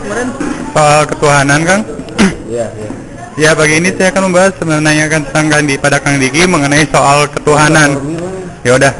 kemarin? Soal ketuhanan, Kang. Iya, iya. Ya, pagi ini saya akan membahas menanyakan tentang pada Kang Diki mengenai soal ketuhanan. Ya udah.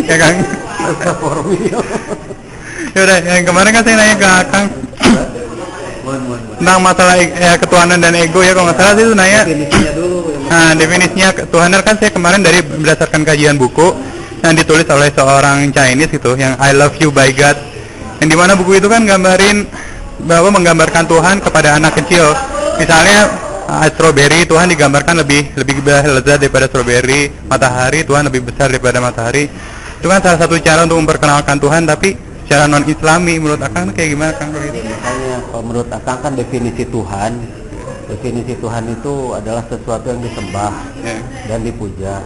Ya, Kang. Ya udah, yang kemarin kan saya nanya ke Kang tentang masalah ketuhanan dan ego ya, kalau nggak salah sih itu nanya. Definisinya dulu. Nah, definisinya ketuhanan kan saya kemarin dari berdasarkan kajian buku yang ditulis oleh seorang Chinese gitu, yang I Love You by God. Yang dimana buku itu kan menggambarkan Tuhan kepada anak kecil. Misalnya strawberry, Tuhan digambarkan lebih lezat daripada strawberry. Matahari, Tuhan lebih besar daripada matahari. Itu kan salah satu cara untuk memperkenalkan Tuhan, tapi secara non Islami menurut Akang kayak gimana, Kang? Makanya kalau menurut Akang kan definisi Tuhan itu adalah sesuatu yang disembah dan dipuja,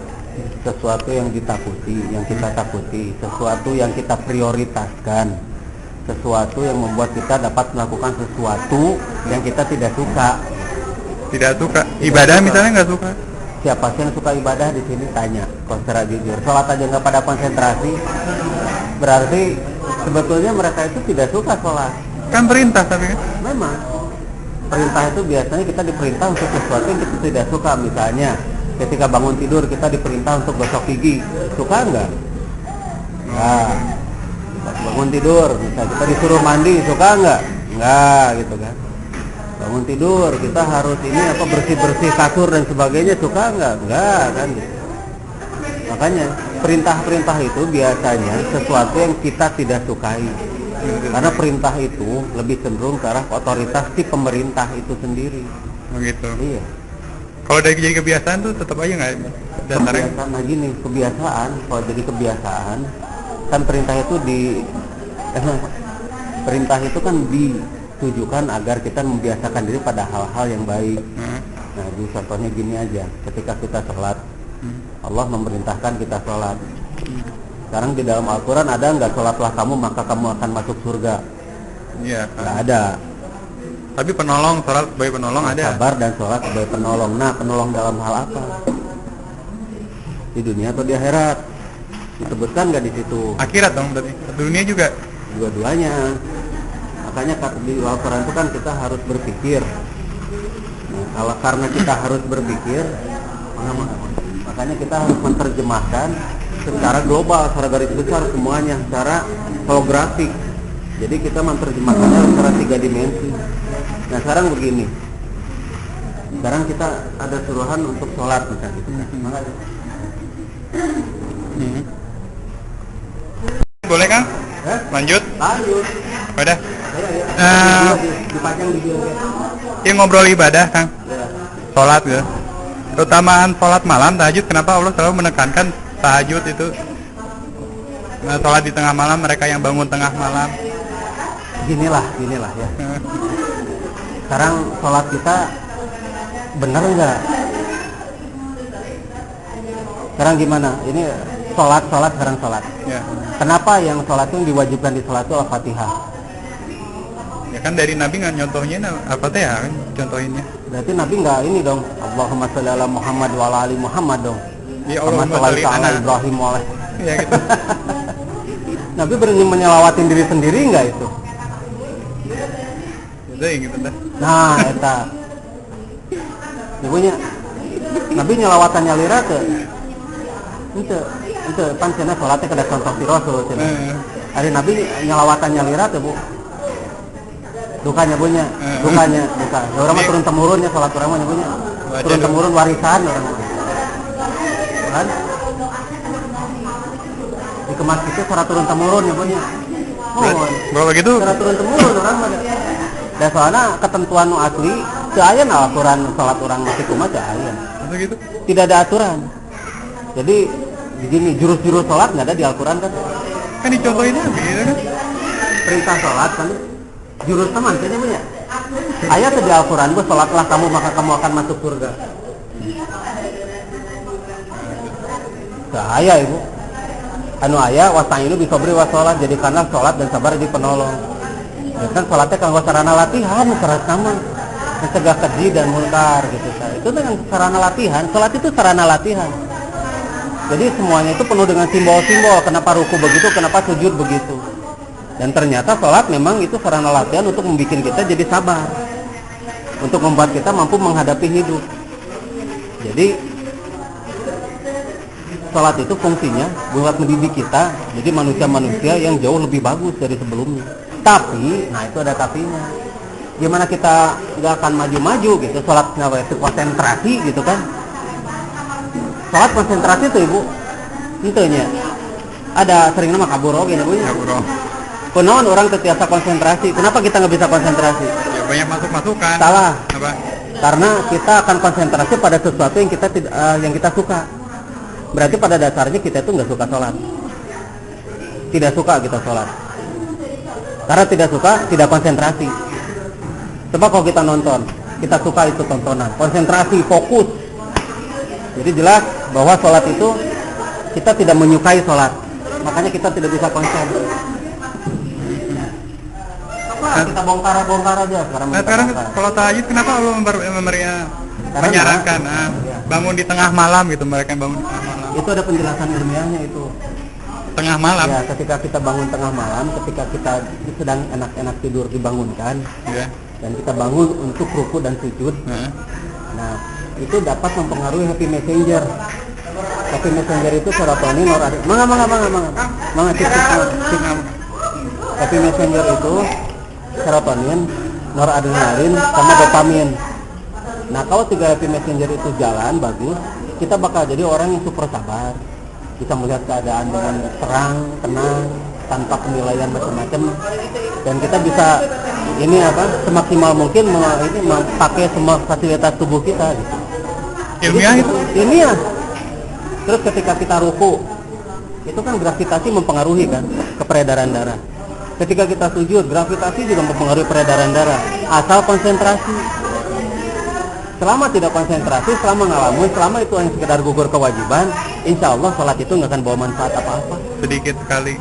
sesuatu yang ditakuti, yang kita takuti, sesuatu yang kita prioritaskan, sesuatu yang membuat kita dapat melakukan sesuatu yang kita tidak suka. Ibadah misalnya nggak suka. Siapa sih yang suka ibadah di sini? Tanya, kalau secara jujur. Sholat aja nggak pada konsentrasi, berarti sebetulnya mereka itu tidak suka sholat. Kan perintah tapi kan? Memang perintah itu biasanya kita diperintah untuk sesuatu yang kita tidak suka. Misalnya ketika bangun tidur kita diperintah untuk gosok gigi, suka nggak? Nah, bangun tidur, misalnya kita disuruh mandi, suka nggak? Nggak, gitu kan. Bangun tidur, kita harus bersih-bersih kasur dan sebagainya, suka nggak? Nggak, kan gitu. Makanya perintah-perintah itu biasanya sesuatu yang kita tidak sukai. Karena perintah itu lebih cenderung ke arah otoritas si pemerintah itu sendiri. Begitu. Iya. Kalau dari jadi kebiasaan tuh tetap aja nggak? Kebiasaan, nah gini, kebiasaan. Kalau jadi kebiasaan, kan perintah itu perintah itu kan ditujukan agar kita membiasakan diri pada hal-hal yang baik. Nah, di contohnya gini aja, ketika kita sholat, Allah memerintahkan kita sholat. Sekarang di dalam Al-Quran ada nggak sholatlah kamu maka kamu akan masuk surga? Iya. Nggak ada. Tapi penolong, sholat sebagai penolong ada. Sabar dan sholat sebagai penolong. Nah, penolong dalam hal apa? Di dunia atau di akhirat? Disebutkan nggak di situ? Akhirat dong berarti. Dunia juga. Dua-duanya. Makanya di Al-Quran itu kan kita harus berpikir. Nah, kalau karena kita harus berpikir, makanya kita harus menerjemahkan secara global, secara garis besar semuanya, secara holografik. Jadi kita menerjemahkannya secara 3 dimensi. Nah sekarang begini, sekarang kita ada suruhan untuk sholat misalnya gitu. Boleh Kang? Lanjut? Lanjut. Udah. Dipajang di video. Ini ngobrol ibadah Kang. Sholat ya. Keutamaan sholat malam tahajud, kenapa Allah selalu menekankan tahajud itu? Sholat di tengah malam, mereka yang bangun tengah malam. Ginilah ya. Sekarang sholat kita benar nggak? Sekarang gimana? Ini sholat sekarang sholat. Ya. Kenapa yang sholat itu diwajibkan di sholat itu Al-Fatihah? Ya kan dari Nabi nggak nyontohnya Al-Fatihah kan contohinnya. Berarti Nabi nggak ini dong. Allahumma sholli ala Muhammad wa ala ali Muhammad dong. Ya Allahumma sholli ala Ibrahim wa ala. Ya gitu. Nabi berani menyelawatin diri sendiri nggak itu? Gitu dah. Nah, eta. Ibunya Nabi nyelawatannya lira ke itu pancena sholatnya kada contoh di Rasul. Hari Nabi nyelawatannya lira tuh Bu. Dukanya bunya, duka. Orang mah turun temurunnya sholat orang mah bunya. Turun temurun warisan orang mah. Kan? Di kemas itu secara turun temurun ya bunya. Kalau gitu secara turun temurun orang mah. Dan soalnya ketentuan asli teu aya na aturan sholat orang masih kumaha teu aya. Gitu. Tidak ada aturan. Jadi begini, jurus-jurus sholat nggak ada di Al-Quran kan? Kan dicontohin aja gitu kan? Perintah sholat kan? Jurus teman kayaknya punya. Ayat di Al-Quran, bu, sholatlah kamu maka kamu akan masuk surga. Ayah ibu. Anu ayah wasta'inu bisabri wassalah, jadikanlah sholat dan sabar jadi penolong. Ya kan sholatnya kan sarana latihan, syarat nama mencegah keji dan munkar gitu. Itu dengan sarana latihan. Sholat itu sarana latihan. Jadi semuanya itu penuh dengan simbol-simbol. Kenapa ruku begitu, kenapa sujud begitu. Dan ternyata sholat memang itu sarana latihan untuk membuat kita jadi sabar, untuk membuat kita mampu menghadapi hidup. Jadi sholat itu fungsinya buat mendidik kita jadi manusia-manusia yang jauh lebih bagus dari sebelumnya. Tapi, nah itu ada tapinya. Gimana kita nggak akan maju-maju gitu? Sholat itu konsentrasi gitu kan? Sholat konsentrasi tuh ibu, intinya ada sering nama kaburo gini bu. Kaburo. Kunaon orang terbiasa konsentrasi. Kenapa kita nggak bisa konsentrasi? Ya banyak masukan. Salah. Apa? Karena kita akan konsentrasi pada sesuatu yang kita suka. Berarti pada dasarnya kita itu nggak suka sholat. Tidak suka kita sholat. Karena tidak suka, tidak konsentrasi. Coba kalau kita nonton, kita suka itu tontonan, konsentrasi, fokus. Jadi jelas bahwa sholat itu kita tidak menyukai sholat. Makanya kita tidak bisa konsen. Kita bongkar aja sekarang. Nah sekarang kalau tahajud kenapa Allah menyarankan bangun di tengah malam gitu, mereka yang bangun di tengah malam? Itu ada penjelasan ilmiahnya itu. Tengah malam? Ya, ketika kita bangun tengah malam, ketika kita sedang enak-enak tidur dibangunkan, dan kita bangun untuk ruku dan sujud, nah itu dapat mempengaruhi happy messenger. Happy messenger itu serotonin, noradrenalin, happy messenger itu serotonin, noradrenalin, sama dopamin. Nah kalau 3 happy messenger itu jalan bagus, kita bakal jadi orang yang super sabar, bisa melihat keadaan dengan terang, tenang, tanpa penilaian macam-macam, dan kita bisa semaksimal mungkin memakai semua fasilitas tubuh kita gitu. Ilmiah itu? Ilmiah. Terus ketika kita ruku, itu kan gravitasi mempengaruhi kan ke peredaran darah. Ketika kita sujud, gravitasi juga mempengaruhi peredaran darah. Asal konsentrasi. Selama tidak konsentrasi, selama ngalamun, selama itu hanya sekedar gugur kewajiban, insya Allah sholat itu nggak akan bawa manfaat apa-apa. Sedikit sekali.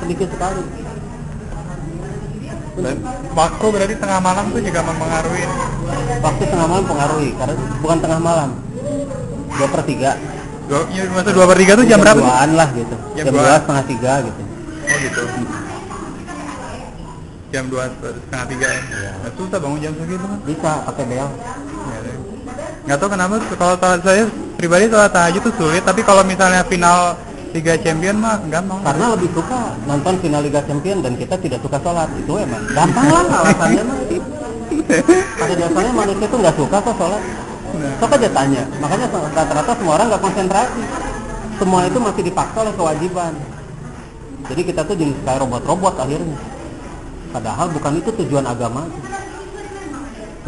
Waktu berarti tengah malam itu juga mempengaruhi. Waktu tengah malam mempengaruhi, karena bukan tengah malam, 2/3. Masa 2/3 itu jam berapa? Jam 2-an lah gitu. Jam 2, setengah 3 gitu. Oh gitu. Jam 2, setengah 3 ya? Nah, susah bangun jam segitu kan? Bisa, pakai bel. Nggak tahu kenapa, kalau saya pribadi sholat tahajud itu sulit, tapi kalau misalnya final Liga Champion mah gampang. Karena lebih suka nonton final Liga Champion dan kita tidak suka sholat, itu emang gampang lah alasannya mah. Pada dasarnya manusia itu nggak suka kok sholat. Sok aja tanya, makanya rata-rata semua orang nggak konsentrasi. Semua itu masih dipaksa oleh kewajiban. Jadi kita tuh jadi kayak robot-robot akhirnya. Padahal bukan itu tujuan agama.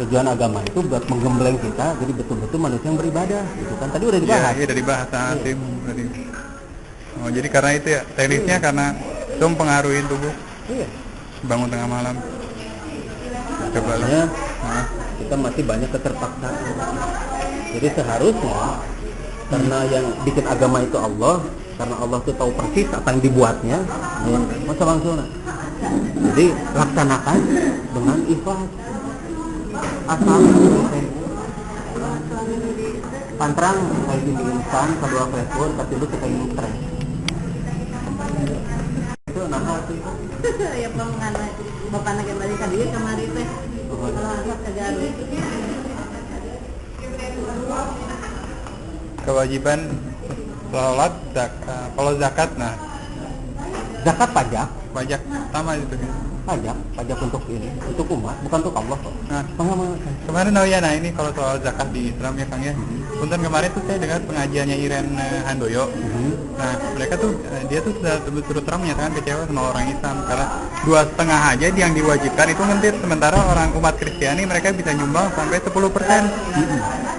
Tujuan agama itu buat menggembleng kita jadi betul-betul manusia yang beribadah gitu kan. Tadi udah dibahas. Iya, udah dibahas Tim. Oh, jadi karena itu ya teknisnya karena itu mempengaruhi tubuh. Iya. Bangun tengah malam. Coba lah. Kita masih banyak keterpaksaan. Jadi seharusnya karena yang bikin agama itu Allah, karena Allah itu tahu persis apa yang dibuatnya, masa langsung. Jadi laksanakan dengan ikhlas. Asal pantrang kayak gini insan, kedua Facebook, tapi lu kayak gini stres. Itu nah sih. Ya pengana bapak nak balik ke dia kemari teh. Kalau anak ke Garut. Kewajiban sholat, kalau zakat, nah zakat pajak sama itu kan? Pajak untuk ini, untuk umat, bukan untuk Allah kok. Nah, kemarin ini kalau soal zakat di Islam ya Kang ya. Punten kemarin tuh saya dengar pengajiannya Iren Handoyo. Nah, mereka tuh dia tuh sudah terus terang menyatakan kecewa sama orang Islam karena 2,5 aja yang diwajibkan itu ngentit, sementara orang umat Kristiani mereka bisa nyumbang sampai 10%.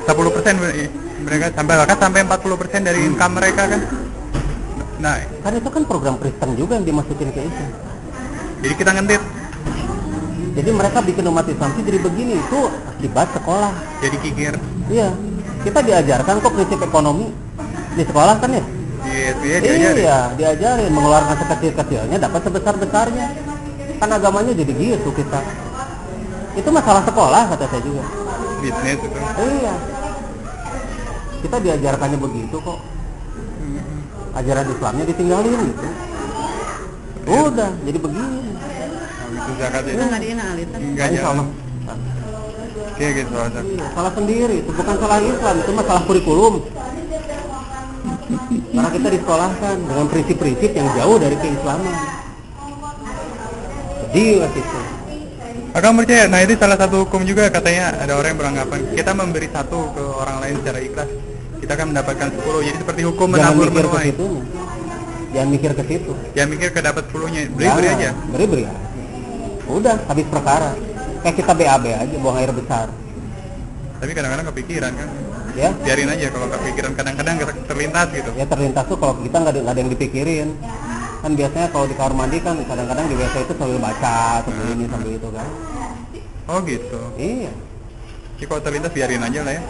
10% mereka sampai 40% dari income mereka kan. Nah, kan itu kan program Kristen juga yang dimasukin ke itu. Jadi kita ngentit. Jadi mereka bikin umat Islam jadi begini, itu akibat sekolah. Jadi kikir. Iya. Kita diajarkan kok prinsip ekonomi di sekolah kan ya? Iya, diajarin mengeluarkan sekecil-kecilnya dapat sebesar-besarnya. Kan agamanya jadi gitu kita. Itu masalah sekolah kata saya juga. Bisnis itu. Iya. Kita diajarkannya begitu kok. Ajaran Islamnya ditinggalin gitu. Udah, jadi begini. masuk zakat ya? Udah nggak diinalitan. Enggak Insya jalan. Allah. Oke gitu zakat. Iya, salah sendiri, itu bukan salah Islam, itu masalah kurikulum. Karena kita disekolahkan dengan prinsip-prinsip yang jauh dari keislaman. Jadi itu. Akang percaya, nah itu salah satu hukum juga katanya ada orang yang beranggapan kita memberi 1 ke orang lain secara ikhlas, kita akan mendapatkan 10. Jadi seperti hukum Jangan menabur mikir ke menuai. situ. Jangan mikir ke situ. Jangan mikir ke dapat 10-nya, beri aja. Beri aja. Udah, habis perkara. Kayak kita BAB aja, buang air besar. Tapi kadang-kadang kepikiran kan. Ya, Biarin aja kalau kepikiran, kadang-kadang terlintas gitu. ya terlintas tuh kalau kita nggak ada yang dipikirin. Kan biasanya kalau di kamar mandi kan kadang-kadang di WC itu sambil baca, sambil ini, sambil itu kan. Oh gitu. Iya. Jadi kalau terlintas biarin aja lah ya.